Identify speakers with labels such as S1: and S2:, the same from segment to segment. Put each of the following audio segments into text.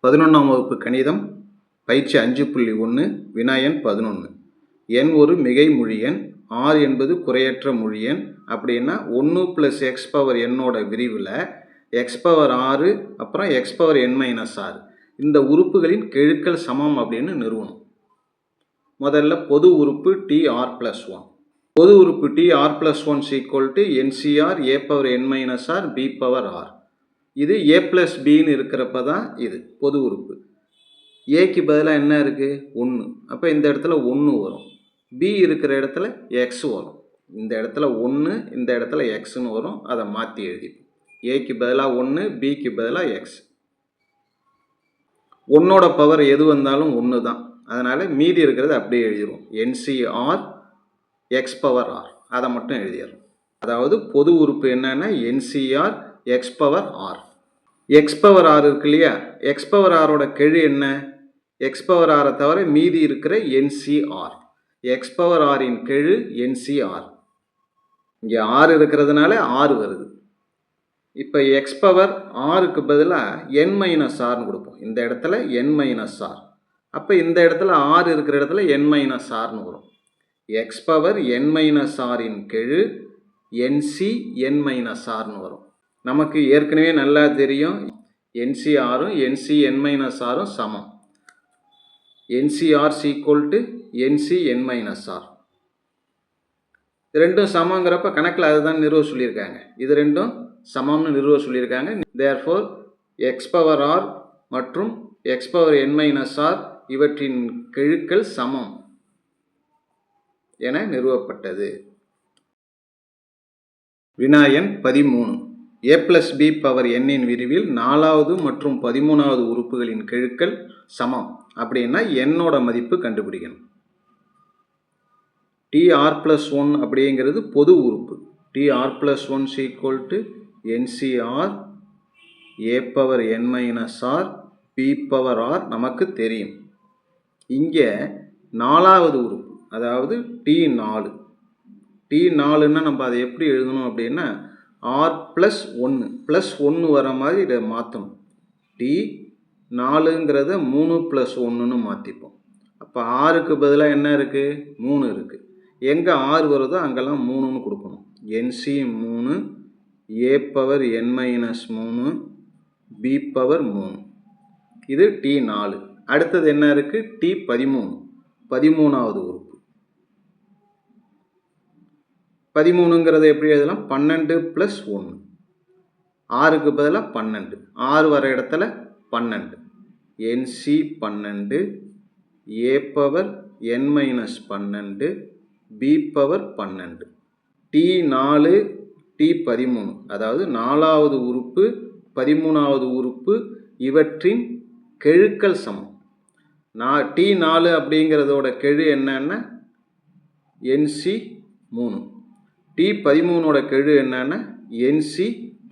S1: 11ஆம் வகுப்பு கணிதம் பயிற்சி 5.1 வினா எண் 11. n ஒரு மிகை முழு எண், r என்பது குறையற்ற முழு எண். அப்படின்னா 1 + x பவர் n-ஓட விரிவில் x பவர் 6 அப்புறம் x பவர் n-6 இந்த உறுப்புகளின் கெழுக்கள் சமம் அப்படின்னு நிறுவனம். முதல்ல பொது உறுப்பு tr+1. பொது உறுப்பு tr+1 = ncr a power n-r b power r. இது a + bன்னு இருக்கிறப்ப தான் இது பொது உறுப்பு. ஏக்கு பதிலாக என்ன இருக்குது? 1. அப்போ இந்த இடத்துல 1 வரும். b இருக்கிற இடத்துல x வரும். இந்த இடத்துல 1, இந்த இடத்துல xன்னு வரும். அதை மாற்றி எழுதிப்போம். ஏக்கு பதிலாக 1, பிக்கு பதிலாக x. 1ஓட பவர் எது வந்தாலும் 1 தான். அதனால் மீதி இருக்கிறது அப்படியே எழுதிடுவோம். ncr x power r. அதை மட்டும் எழுதிடுறோம். அதாவது பொது உறுப்பு என்னன்னா ncr x power r. x power r இருக்கு இல்லையா? x பவர் r-ஓட கெழு என்ன? x பவர் r தவிர மீதி இருக்கிற ncr. x பவர் r-இன் கெழு ncr. இங்கே r இருக்கிறதுனால r வருது. இப்போ x பவர் r-க்கு பதிலாக n-rன்னு கொடுப்போம். இந்த இடத்துல n-r. அப்போ இந்த இடத்துல r இருக்கிற இடத்துல n-rன்னு வரும். x பவர் n-r-இன் கெழு nc n-rன்னு வரும். நமக்கு ஏற்கனவே நல்லா தெரியும் ncr-ம் nc n-r-ம் சமம். ncr = nc n-r. இது ரெண்டும் சமங்கிறப்ப கணக்கில் அதுதான் நிறுவ சொல்லியிருக்காங்க. இது ரெண்டும் சமம்னு நிறுவ சொல்லியிருக்காங்க. தேர்ஃபோர் x பவர் r மற்றும் x பவர் n-r இவற்றின் கெழுக்கள் சமம் என நிறுவப்பட்டது. வினா எண் 13. a + b பவர் n-இன் விரிவில் 4வது மற்றும் 13வது உறுப்புகளின் கெழுக்கள் சமம். அப்படின்னா n-ஓட மதிப்பு கண்டுபிடிக்கணும். tr+1 அப்படிங்கிறது பொது உறுப்பு. tr+1 = ncr a power n-r b power r நமக்கு தெரியும். இங்கே 4வது உறுப்பு, அதாவது t4. t4ன்னா நம்ம அதை எப்படி எழுதணும் அப்படின்னா r+1 +1 வர மாதிரி இதை மாற்றணும். t4ங்கிறத 3 + 1ன்னு மாற்றிப்போம். அப்போ ஆறுக்கு பதிலாக என்ன இருக்குது? 3 இருக்குது. எங்கே r வருதோ அங்கெல்லாம் 3ன்னு கொடுக்கணும். nc 3 a power n-3 b power 3. இது t4. அடுத்தது என்ன இருக்குது? t13. 13வது உறுப்பு. 13ங்கிறத எப்படி எழுதலாம்? 12 + 1. ஆறுக்கு பதிலாக 12. 6 வர இடத்துல 12. nc 12 a power n-12 b power 12. t4 t13, அதாவது 4வது உறுப்பு 13வது உறுப்பு இவற்றின் கெழுக்கள் சமம். t4 அப்படிங்கிறதோட கெழு என்னன்னா nc 3. t13ஓட கெழு என்னன்னா nc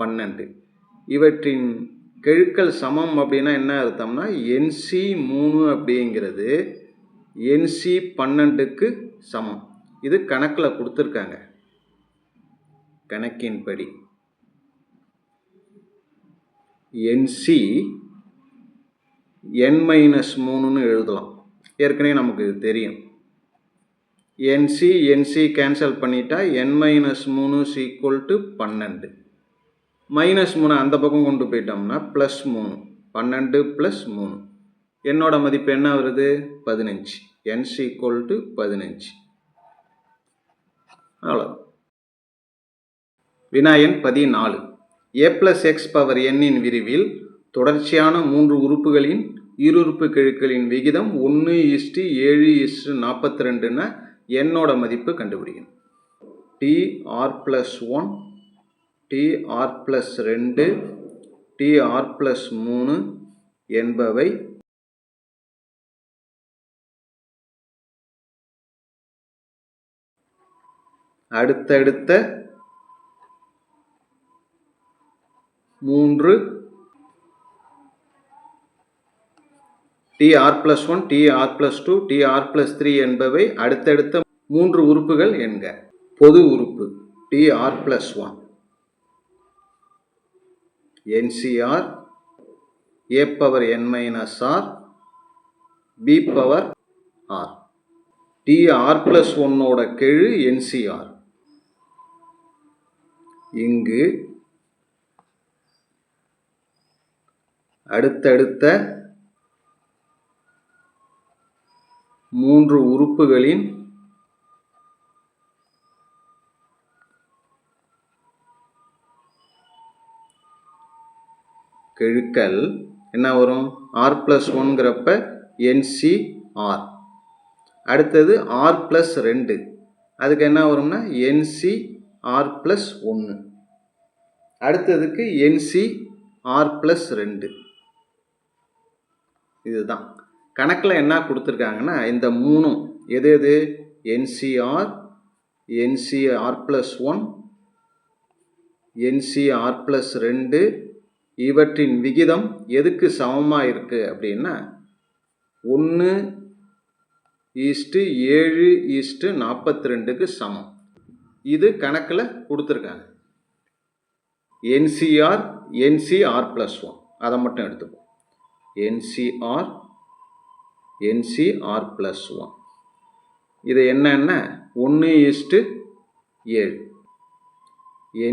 S1: 12. இவற்றின் கெழுக்கள் சமம் அப்படின்னா என்ன அர்த்தம்னா nc 3 அப்படிங்கிறது nc 12க்கு சமம். இது கணக்கில் கொடுத்துருக்காங்க. கணக்கின்படி nc n-3ன்னு எழுதலாம். ஏற்கனவே நமக்கு இது தெரியும். nc கேன்சல் பண்ணிட்டா n-3 = 12. -3 அந்த பக்கம் கொண்டு போயிட்டோம்னா +3. 12 + 3. என்னோட மதிப்பு என்ன வருது? 15. n = 15. அவ்வளோ. வினா எண் 14. a + x பவர் n-இன் விரிவில் தொடர்ச்சியான 3 உறுப்புகளின் ஈருறுப்பு கெழுக்களின் விகிதம் 1:7:42ன்னா n-ஓட மதிப்பு கண்டுபிடிக்கணும். tr+1 tr+2 tr+3 என்பவை அடுத்தடுத்த 3 tr+1 tr+2 tr+3 என்பவை அடுத்தடுத்த 3 உறுப்புகள் என்க. பொது உறுப்பு tr+1 ncr a power n minus R b power R. t r + 1ஓட கெழு NCR. இங்கு அடுத்தடுத்த 3 உறுப்புகளின் கெழுக்கள் என்ன வரும்? r + 1ங்கிறப்ப NCR. அடுத்தது r + 2, அதுக்கு என்ன வரும்னா NCR + 1. அடுத்ததுக்கு NCR + 2. இதுதான் கணக்கில் என்ன கொடுத்துருக்காங்கன்னா, இந்த மூணும் எது எது? NCR, NCR + 1, NCR + 2 இவற்றின் விகிதம் எதுக்கு சமமாக இருக்குது அப்படின்னா 1:7:42க்கு சமம். இது கணக்கில் கொடுத்துருக்காங்க. NCR, NCR + 1 அதை மட்டும் எடுத்துப்போம். NCR, NCR + 1 இது என்னன்னா 1:7.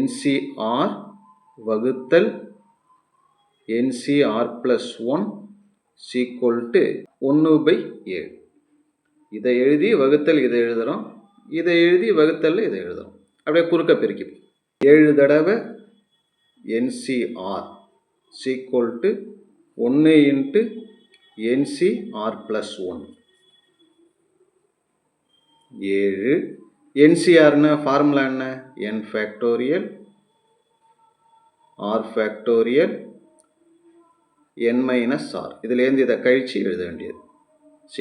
S1: NCR வகுத்தல் NCR + 1 = 1/7. இதை எழுதி வகுத்தல் இதை எழுதுகிறோம், இதை எழுதி வகுத்தல் இதை எழுதுகிறோம். அப்படியே குறுக்க பெருக்கி 7 தடவை NCR = 1 × NCR + 1. 7. NCRனா ஃபார்முலா என்ன? n factorial r factorial n minus r. இதுலேருந்து இதை கழித்து எழுத வேண்டியது. =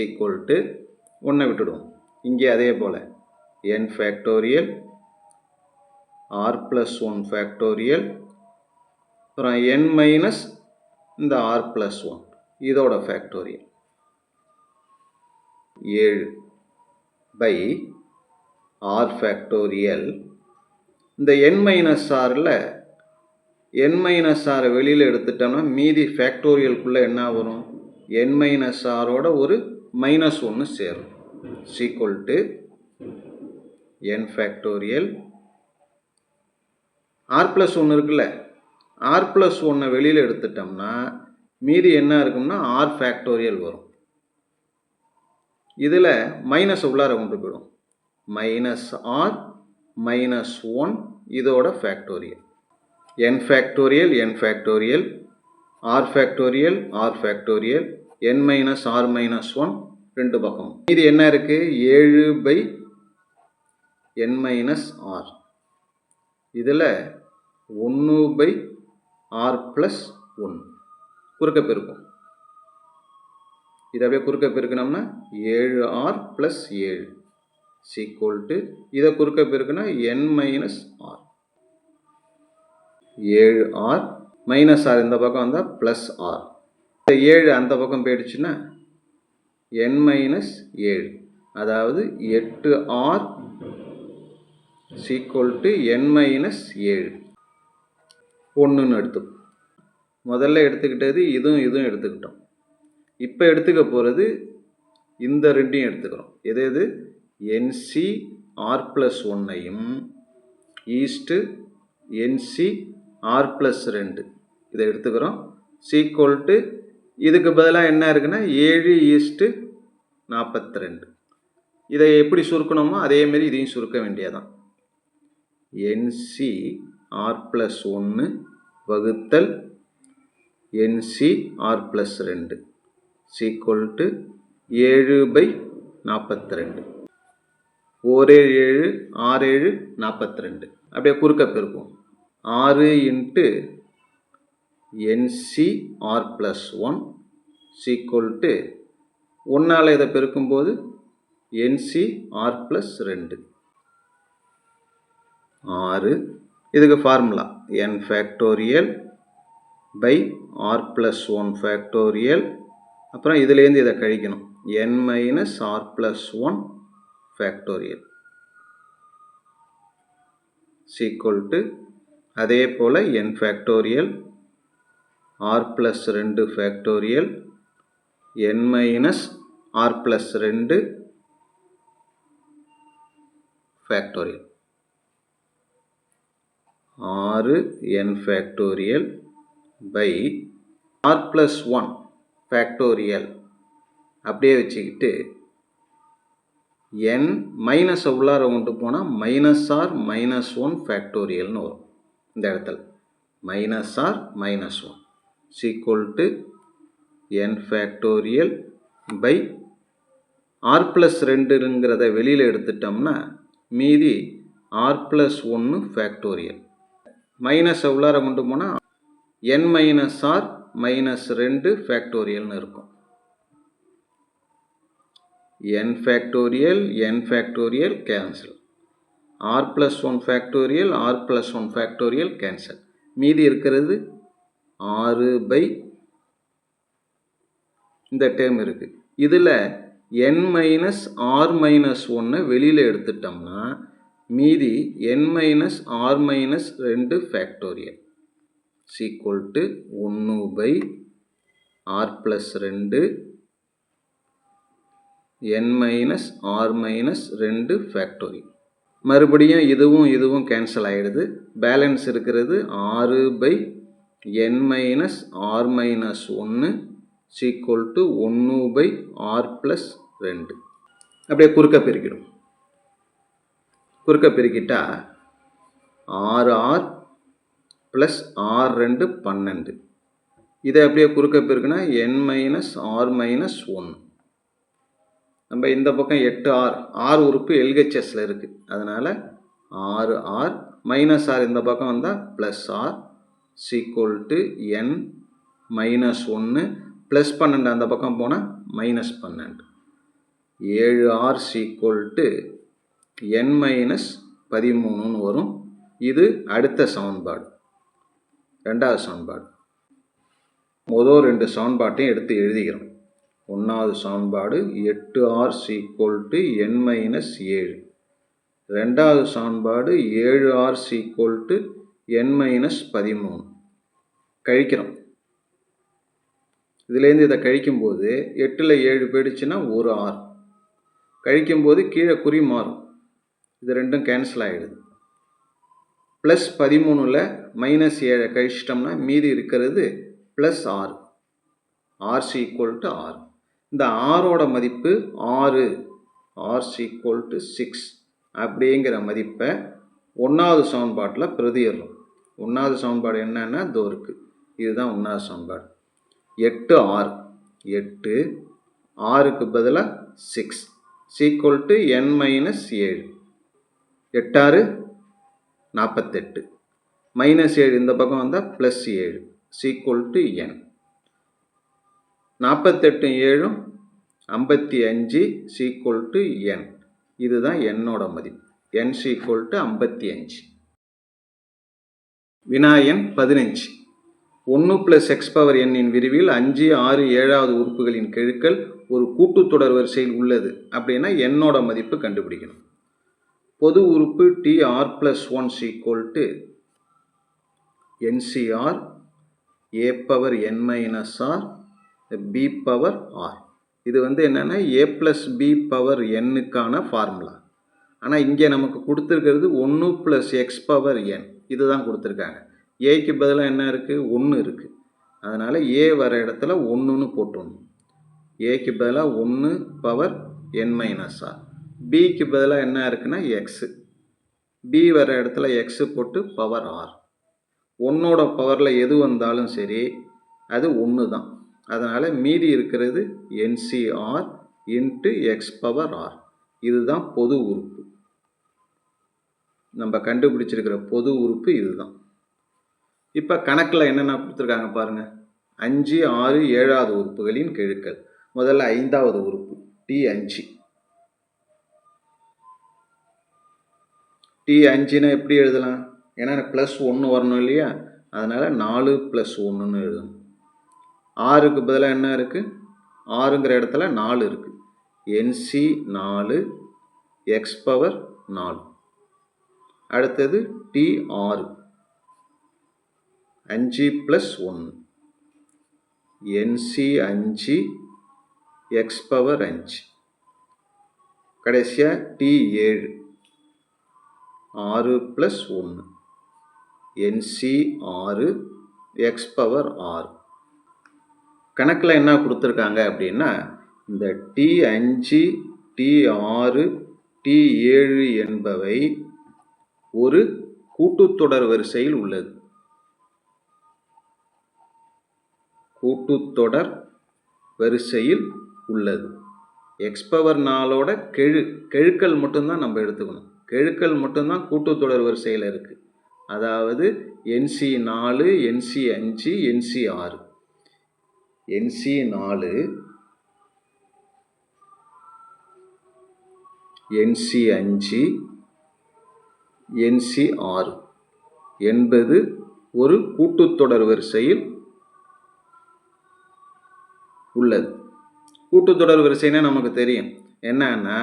S1: 1 விட்டுடுவோம். இங்கே அதே போல் n ஃபேக்டோரியல் r + 1 ஃபேக்டோரியல் அப்புறம் n மைனஸ் இந்த r + 1 இதோட ஃபேக்டோரியல் 7/r ஃபேக்டோரியல். இந்த n மைனஸ் ஆரில் n மைனஸ் ஆரை வெளியில் எடுத்துட்டோம்னா மீதி ஃபேக்டோரியலுக்குள்ளே என்ன வரும்? n மைனஸ் ஆரோட ஒரு -1 சேரும். = n ஃபேக்டோரியல் r + 1 இருக்குல்ல, r + 1 வெளியில் எடுத்துட்டோம்னா மீதி என்ன இருக்கும்னா r ஃபேக்டோரியல் வரும். இதில் மைனஸ் உள்ளார கொண்டு போயிடும். -r -1 இதோட factorial n factorial n factorial r factorial r factorial n minus r -1 ரெண்டு பக்கம். இது என்ன இருக்கு? 7/n - r. இதில் 1/r + 1 குறுக்க பெருக்கும். இதை அப்படியே குறுக்க பெருக்கணும்னா 7r + 7 இதை குறுக்க பெருக்குனா n - r. 7r -r இந்த பக்கம் வந்தால் +r. இந்த 7 அந்த பக்கம் போயிடுச்சுன்னா n - 7, அதாவது 8r n - 7 1ன்னு எடுத்துப்போம். முதல்ல எடுத்துக்கிட்டது இதுவும் எடுத்துக்கிட்டோம். இப்போ எடுத்துக்க போகிறது இந்த ரெண்டையும் எடுத்துக்கிறோம். எது? NCR + 1ஐயும் ஈஸ்ட்டு NCR + 2 இதை எடுத்துக்கிறோம். இதுக்கு பதிலாக என்ன இருக்குன்னா 7:42. இதை எப்படி சுருக்கணுமோ அதேமாரி இதையும் சுருக்க வேண்டியதான். NCR + 1 வகுத்தல் NCR + 2 = 7/42. 1 7 6 7 42. அப்படியே குறுக்க பெருக்கும். 6 × NCR + 1 = 1ஆல் இதை பெருக்கும்போது NCR + 2 6. இதுக்கு formula n factorial r + 1 factorial, அப்புறம் இதுலேருந்து இதை கழிக்கணும் n - r + 1 ஃபேக்டோரியல் அதே போல் n factorial R plus 2 factorial n minus R plus 2 factorial 6n factorial by R plus 1 factorial அப்படியே வச்சுக்கிட்டு n மைனஸை உள்ளார கொண்டு போனால் மைனஸ் ஆர் மைனஸ் 1 ஃபேக்டோரியல்னு வரும். இந்த இடத்துல minus R minus 1 equal to n factorial by R plus 2ங்கிறத வெளியில் எடுத்துட்டோம்னா மீதி ஆர் ப்ளஸ் 1 ஃபேக்டோரியல். மைனஸை உள்ளார கொண்டு போனால் n மைனஸ் ஆர் மைனஸ் 2 ஃபேக்டோரியல்னு இருக்கும். n factorial cancel. R plus 1 factorial R plus 1 factorial cancel. மீதி இருக்கிறது 6 பை இந்த டேர்ம் இருக்குது. இதில் n மைனஸ் ஆர் மைனஸ் 1 வெளியில் எடுத்துட்டோம்னா மீதி n minus R minus 2 factorial equal to 1 by R plus 2 n minus R minus 2 factorial. மறுபடியும் இதுவும் கேன்சல் ஆகிடுது. பேலன்ஸ் இருக்கிறது 6 by n minus R minus 1 equal to 1 by R plus 2. அப்படியே குறுக்க பெருக்கிடும். குறுக்க பெருக்கிட்டா 6r ப்ளஸ் ஆர் 2 12. இதை அப்படியே குறுக்க பெருக்குனா n மைனஸ் ஆர் மைனஸ் 1. நம்ம இந்த பக்கம் 8r ஆர் உறுப்பு எல்ஹெச்எஸில் இருக்குது. அதனால் 6r மைனஸ் ஆர் இந்த பக்கம் வந்தால் plus r equal to n minus 1 plus 12 அந்த பக்கம் போனால் minus 12. 7r equal to n minus 13ன்னு வரும். இது அடுத்த சமன்பாடு, ரெண்டாவது சமன்பாடு. முதல் 2 சமன்பாட்டையும் எடுத்து எழுதிக்கிறோம். 1வது சமன்பாடு 8r sequel to n minus 7. 2வது சமன்பாடு 7r equal to n minus 13. கழிக்கிறோம். இதுலேருந்து இதை கழிக்கும்போது 8ல் 7 போயிடுச்சுன்னா 1r. கழிக்கும்போது கீழே குறி மாறும். இது ரெண்டும் கேன்சல் ஆகிடுது. ப்ளஸ் 13ல் மைனஸ் 7 கழிச்சிட்டோம்னா மீதி இருக்கிறது ப்ளஸ் 6. R equal to 6. இந்த ஆரோட மதிப்பு 6, ஆர் சீக்குவல் டு 6 அப்படிங்கிற மதிப்பை 1வது சமன்பாட்டில் பிரதியிடுறோம். 1வது சமன்பாடு என்னன்னா இதோ இருக்குது. இதுதான் 1வது சமன்பாடு. 8r 8 ஆருக்கு பதிலாக 6 sequel to n minus 7. 8r 48 minus 7 இந்த பக்கம் வந்தால் plus 7 sequel to n. 48 7 55 sequel to n. இதுதான் என்னோட மதிப்பு. n sequel to 55. வினாயன் 15. 1 + x power n இன் விரிவில் 5, 6, 7வது உறுப்புகளின் கெழுக்கள் ஒரு கூட்டுத்தொடர் வரிசையில் உள்ளது அப்படின்னா என்னோட மதிப்பு கண்டுபிடிக்கணும். பொது உறுப்பு tr + 1 equal to ncr a power n minus R b power r. இது என்னென்னா a ப்ளஸ் b பவர் nனுக்கான ஃபார்முலா. ஆனால் இங்கே நமக்கு கொடுத்துருக்கிறது 1 + x பவர் n. இதுதான் கொடுத்துருக்காங்க. ஏக்கு பதிலாக என்ன இருக்குது? 1 இருக்குது. அதனால் a வர இடத்துல 1ன்னு போட்டுடணும். ஏக்கு பதிலாக 1 பவர் n மைனஸ் ஆர். பிக்கு பதிலாக என்ன இருக்குன்னா எக்ஸு. பி வர இடத்துல எக்ஸு போட்டு பவர் ஆர். 1ஓட பவரில் எது வந்தாலும் சரி அது 1 தான். அதனால் மீதி இருக்கிறது NCR into X power R. இதுதான் பொது உறுப்பு. நம்ம கண்டுபிடிச்சிருக்கிற பொது உறுப்பு இதுதான். இப்போ கணக்கில் என்னென்ன கொடுத்துருக்காங்க பாருங்கள். 5, 6, 7வது உறுப்புகளின் கெழுக்கள். முதல்ல 5வது உறுப்பு T5. T5னா எப்படி எழுதலாம்? ஏன்னா ப்ளஸ் 1 வரணும் இல்லையா? அதனால் 4 + 1ன்னு எழுதணும். 6க்கு பதிலாக என்ன இருக்குது? 6ங்கிற இடத்துல 4 இருக்குது. NC 4 X power 4. அடுத்தது T6 5 + 1. NC 5 X power 5. கடைசியாக டி 7 6 + 1 என்சி 6 எக்ஸ் பவர் 6. கணக்கில் என்ன கொடுத்துருக்காங்க அப்படின்னா இந்த T5 T6 T7 என்பவை ஒரு கூட்டுத்தொடர் வரிசையில் உள்ளது. கூட்டுத்தொடர் வரிசையில் உள்ளது. எக்ஸ் பவர் 4ஓட கெழுக்கள் மட்டும்தான் நம்ம எடுத்துக்கணும். கெழுக்கள் மட்டும்தான் கூட்டுத்தொடர் வரிசையில் இருக்குது. அதாவது NC 4 NC 5 NC 6. NC 4 NC 5 NC 6 என்பது ஒரு கூட்டுத்தொடர் வரிசையில் உள்ளது. கூட்டுத்தொடர் வரிசைன்னா நமக்கு தெரியும் என்னன்னா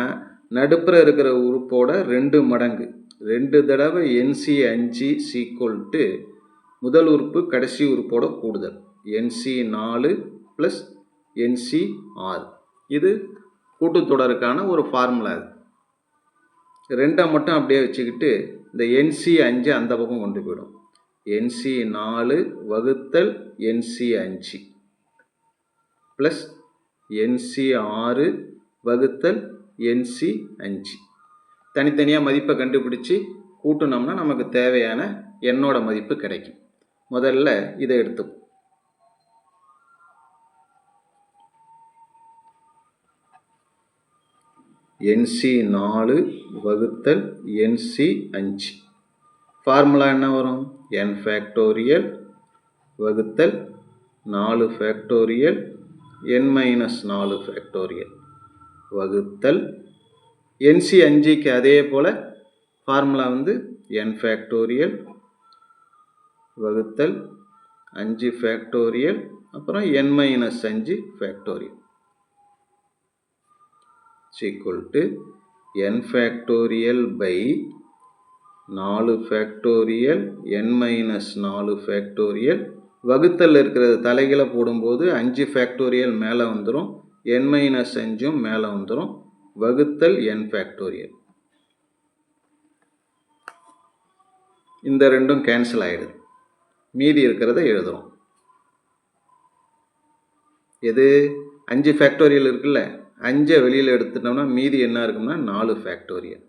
S1: நடுப்புற இருக்கிற உறுப்போட 2 மடங்கு 2 தடவை என்சி 5 = முதல் உறுப்பு கடைசி உறுப்போட கூடுதல் என்சி 4 + என்சி 6. இது கூட்டுத்தொடருக்கான ஒரு ஃபார்முலா. இது 2 மட்டும் அப்படியே வச்சுக்கிட்டு இந்த என்சி 5 அந்த பக்கம் கொண்டு போயிடும். என்சி 4 வகுத்தல் என்சி 5 ப்ளஸ் என்சி 6 வகுத்தல் என்சி 5. தனித்தனியாக மதிப்பை கண்டுபிடிச்சி கூட்டினோம்னா நமக்கு தேவையான எண்ணோட மதிப்பு கிடைக்கும். முதல்ல இதை எடுத்துப்போம். என்சி 4 வகுத்தல் என்சி 5. ஃபார்முலா என்ன வரும்? n ஃபேக்டோரியல் வகுத்தல் 4 ஃபேக்டோரியல் n - 4 ஃபேக்டோரியல் வகுத்தல் என்சி 5க்கு அதே போல் ஃபார்முலா n ஃபேக்டோரியல் வகுத்தல் 5 ஃபேக்டோரியல் அப்புறம் n - 5 factorial n factorial by 4 factorial n - 4 factorial வகுத்தல் இருக்கிறது தலைகளை போடும்போது 5 ஃபேக்டோரியல் மேலே வந்துடும், n - 5ம் மேலே வந்துடும், வகுத்தல் n ஃபேக்டோரியல். இந்த ரெண்டும் கேன்சல் ஆகிடுது. மீதி இருக்கிறத எழுதுகிறோம். எது 5 ஃபேக்டோரியல் இருக்குல்ல, 5 வெளியில் எடுத்துட்டோம்னா மீதி என்ன இருக்கும்னா 4 ஃபேக்டோரியல்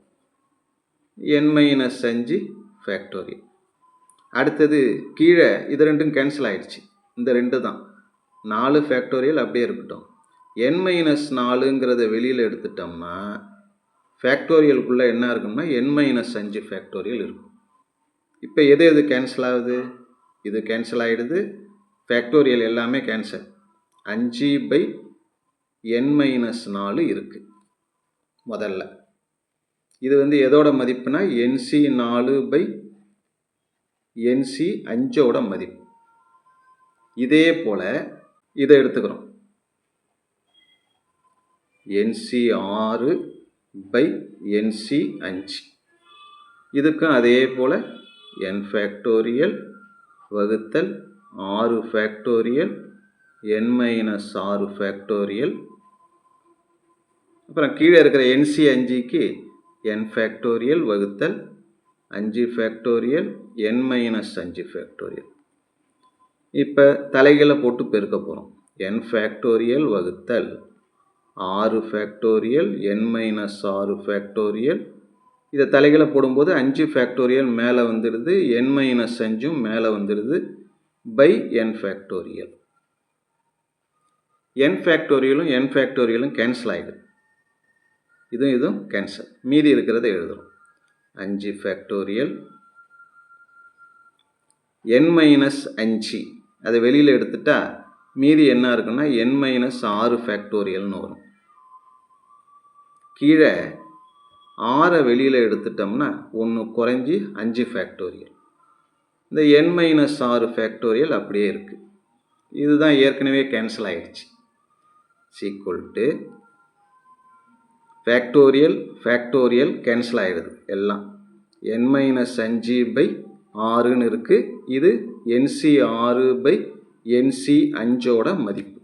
S1: n - 5 ஃபேக்டோரியல். அடுத்தது கீழே இது ரெண்டும் கேன்சல் ஆகிடுச்சு. இந்த 2 தான் 4 ஃபேக்டோரியல் அப்படியே இருக்கட்டும். n - 4ங்கிறத வெளியில் எடுத்துட்டோம்னா ஃபேக்டோரியலுக்குள்ளே என்ன இருக்கும்னா n - 5 ஃபேக்டோரியல் இருக்கும். இப்போ எது கேன்சல் ஆகுது? இது கேன்சல் ஆகிடுது. ஃபேக்டோரியல் எல்லாமே கேன்சல். 5/n - 4 இருக்குது முதல்ல. இது எதோட மதிப்புனா என்சி 4/என்சி 5ஓட மதிப்பு. இதே போல் இதை எடுத்துக்கிறோம். என்சி 6/என்சி 5. இதுக்கும் அதே போல் n ஃபேக்டோரியல் வகுத்தல் 6 ஃபேக்டோரியல் n - 6 ஃபேக்டோரியல். அப்புறம் கீழே இருக்கிற என்சி 5க்கு n ஃபேக்டோரியல் வகுத்தல் 5 ஃபேக்டோரியல் n - 5 ஃபேக்டோரியல். இப்போ தலைகளை போட்டு பெருக்க போகிறோம். n ஃபேக்டோரியல் வகுத்தல் 6 ஃபேக்டோரியல் n - 6 ஃபேக்டோரியல். இதை தலைகளை போடும்போது 5 ஃபேக்டோரியல் மேலே வந்துடுது, n - 5ம் மேலே வந்துடுது, பை n ஃபேக்டோரியல். n ஃபேக்டோரியலும் n ஃபேக்டோரியலும் கேன்சல் ஆகிடுது. இதுவும் கேன்சல். மீதி இருக்கிறத எழுதுகிறோம். 5 ஃபேக்டோரியல் n - 5 அதை வெளியில் எடுத்துட்டா மீதி என்ன இருக்குன்னா n - 6 ஃபேக்டோரியல்னு வரும். கீழே 6 வெளியில் எடுத்துட்டோம்னா 1 குறைஞ்சி 5 ஃபேக்டோரியல். இந்த n - 6 ஃபேக்டோரியல் அப்படியே இருக்குது. இதுதான் ஏற்கனவே கேன்சல் ஆகிடுச்சு. = ஃபேக்டோரியல் ஃபேக்டோரியல் கேன்சல் ஆகிடுது எல்லாம். n - 5/6ன்னு இருக்குது. இது NC 6/NC என்சி 5ஓட மதிப்பு.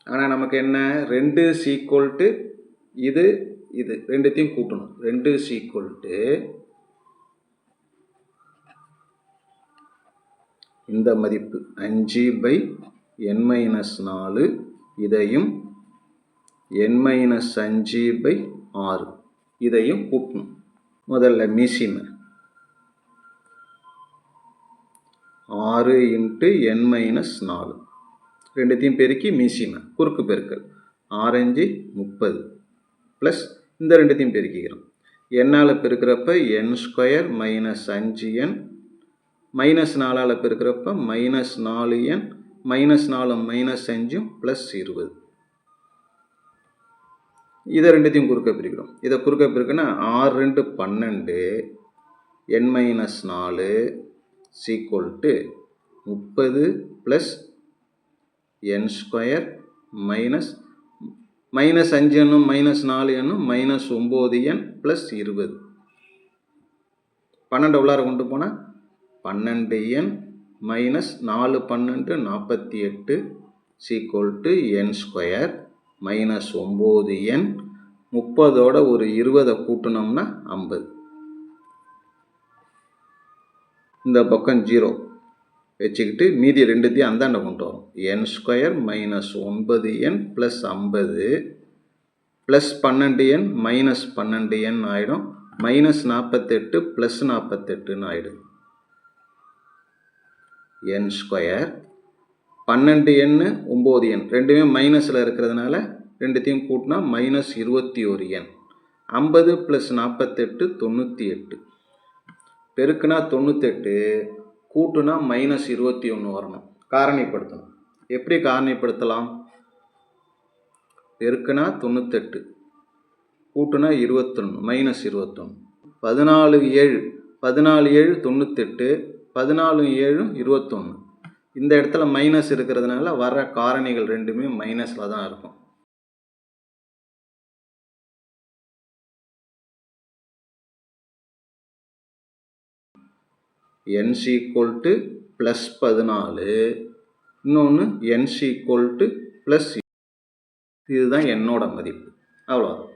S1: ஆனால் நமக்கு என்ன 2 = இது இது ரெண்டுத்தையும் கூட்டணும். 2 = இந்த மதிப்பு 5/n-4 இதையும் n-5/6 இதையும் கூட்டணும். முதல்ல மீசிம 6 × n-4 ரெண்டுத்தையும் பெருக்கி மீசிம குறுக்கு பெருக்கல் 6×5 30 ப்ளஸ் இந்த ரெண்டுத்தையும் பெருக்கிக்கிறோம். என்னால் பெருக்கிறப்ப n² - 5n -4ஆல் பெருக்கிறப்ப -4n -4 -5 +20. இதை ரெண்டுத்தையும் குறுக்க பிரிக்கிறோம். இதை குறுக்க பிரிக்குன்னா 6×2 12 n-4 = 30 + n² -5 என்னும் -4 என்னும் -9n +20. 12 உள்ளார கொண்டு போனால் 12n - 4 12 48 n² -9n 30ஓட ஒரு 20 கூட்டினோம்னா 50. இந்த பக்கம் 0 வச்சுக்கிட்டு மீதி ரெண்டுத்தையும் அந்தாண்ட கொண்டு வரும். n² - 9n + 50 + 12n - 12n ஆகிடும். -48 + 48 ஆகிடும். n² 12n 9n ரெண்டுமே மைனஸில் இருக்கிறதுனால ரெண்டுத்தையும் கூட்டினா -21n. 50 + 48 98. பெருக்குனா 98, கூட்டுனா -21 வரணும். காரணிப்படுத்தணும். எப்படி காரணிப்படுத்தலாம்? பெருக்குனா 98, கூட்டுனா 21 -21. 14×7 98, 14×7 21. இந்த இடத்துல மைனஸ் இருக்கிறதுனால வர காரணிகள் ரெண்டுமே மைனஸில் தான் இருக்கும். n = +14, இன்னொன்று n = +, இதுதான் என்னோட மதிப்பு. அவ்வளோதான்.